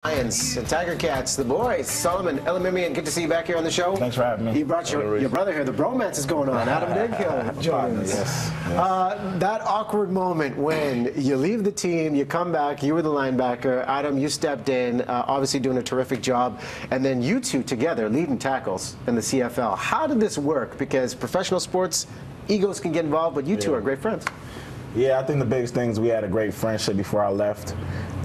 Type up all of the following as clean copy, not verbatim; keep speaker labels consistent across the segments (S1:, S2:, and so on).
S1: Lions and Tiger Cats, the boys, Solomon, Elimimian, good to see you back here on the show.
S2: Thanks for having me.
S1: You brought your brother here. The bromance is going on. Adam Bighill joining us.
S2: Yes.
S1: That awkward moment when you leave the team, you come back, you were the linebacker. Adam, you stepped in, obviously doing a terrific job. And then you two together leading tackles in the CFL. How did this work? Because professional sports, egos can get involved, but you two are great friends.
S2: Yeah, I think the biggest thing is we had a great friendship before I left.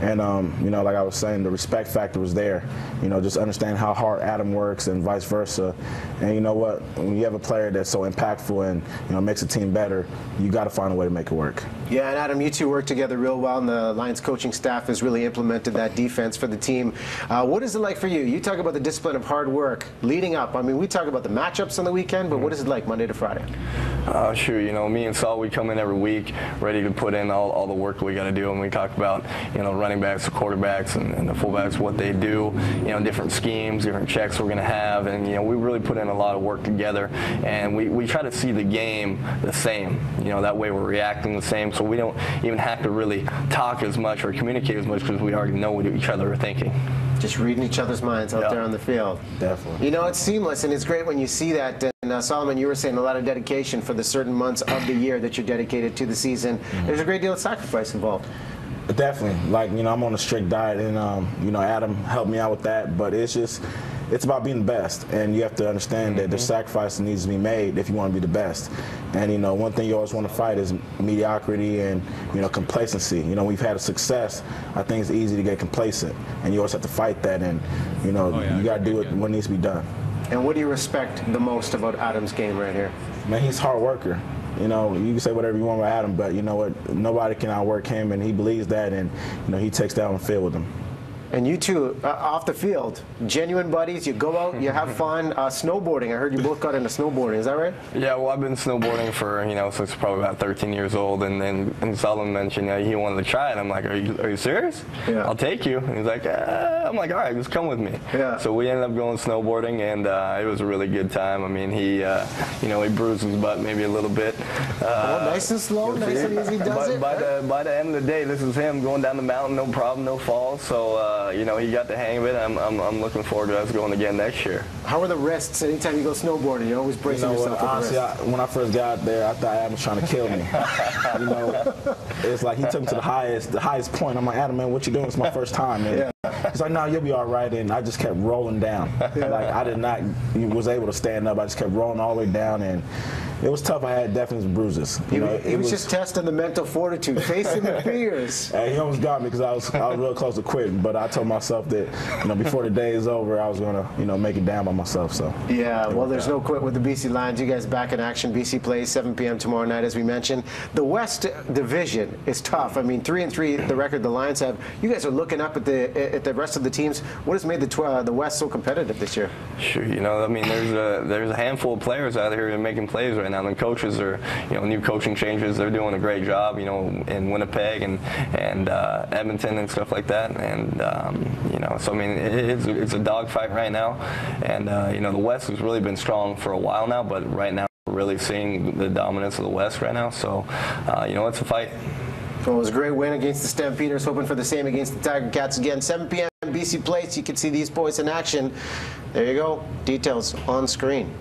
S2: And, you know, like I was saying, the respect factor was there. You know, just understand how hard Adam works and vice versa. And you know what? When you have a player that's so impactful and, you know, makes a team better, you got to find a way to make it work.
S1: Yeah, and Adam, you two work together real well, and the Lions coaching staff has really implemented that defense for the team. What is it like for you? You talk about the discipline of hard work leading up. I mean, we talk about the matchups on the weekend, but what is it like Monday to Friday?
S3: Sure, you know, me and Saul, we come in every week ready to put in all the work we got to do, and we talk about, you know, running backs, the quarterbacks, and the fullbacks, what they do, you know, different schemes, different checks we're going to have, and, you know, we really put in a lot of work together, and we try to see the game the same, you know, that way we're reacting the same, so we don't even have to really talk as much or communicate as much because we already know what each other are thinking.
S1: Just reading each other's minds out there on the field.
S2: Definitely.
S1: You know, it's seamless, and it's great when you see that. And Solomon, you were saying a lot of dedication for the certain months of the year that you're dedicated to the season. There's a great deal of sacrifice involved.
S2: Definitely. Like, you know, I'm on a strict diet, and, you know, Adam helped me out with that. But it's just, it's about being the best. And you have to understand that there's sacrifice that needs to be made if you want to be the best. And, you know, one thing you always want to fight is mediocrity and, you know, complacency. You know, we've had a success. I think it's easy to get complacent. And you always have to fight that. And, you know, you got to do what needs to be done.
S1: And what do you respect the most about Adam's game right here?
S2: Man, he's a hard worker. You know, you can say whatever you want about Adam, but you know what? Nobody can outwork him, and he believes that, and you know, he takes that on the field with him.
S1: And you two, off the field, genuine buddies, you go out, you have fun. Snowboarding, I heard you both got into snowboarding, is that right?
S3: Yeah, well, I've been snowboarding for, you know, since probably about 13 years old, and Solomon mentioned he wanted to try it. I'm like, are you serious?
S1: Yeah.
S3: I'll take you. And he's like, I'm like, all right, just come with me.
S1: Yeah.
S3: So we ended up going snowboarding, and it was a really good time. I mean, he, you know, he bruised his butt maybe a little bit.
S1: Nice and slow, nice and easy does it.
S3: By the end of the day, this is him going down the mountain, no problem, no falls. So, you know, he got the hang of it. I'm looking forward to us going again next year. How
S1: are the wrists? Anytime you go snowboarding, you're always bracing yourself.
S2: Honestly, when I first got there, I thought Adam was trying to kill me. You know, it's like he took me to the highest point. I'm like, Adam, man, what you doing? It's my first time, man. He's like, no, you'll be all right. And I just kept rolling down. Like, I was able to stand up. I just kept rolling all the way down, and it was tough. I had definitely some bruises. You know,
S1: he was just testing the mental fortitude, facing the fears.
S2: He almost got me because I was real close to quitting. But I told myself that, you know, before the day is over, I was gonna, you know, make it down by myself. So
S1: yeah, well, there's no quit with the BC Lions. You guys back in action. BC plays 7 p.m. tomorrow night, as we mentioned. The West Division is tough. I mean, 3-3, the record the Lions have. You guys are looking up at the rest of the teams. What has made the West so competitive this year?
S3: Sure, you know, I mean, there's a handful of players out here making plays right now. The coaches are, you know, new coaching changes. They're doing a great job, you know, in Winnipeg and Edmonton and stuff like that. And you know, so I mean, it's a dogfight right now. And you know, the West has really been strong for a while now, but right now we're really seeing the dominance of the West right now. So you know, it's a fight.
S1: Well, it was a great win against the Stampeders. Hoping for the same against the Tiger Cats again. 7 p.m. BC Place. You can see these boys in action. There you go. Details on screen.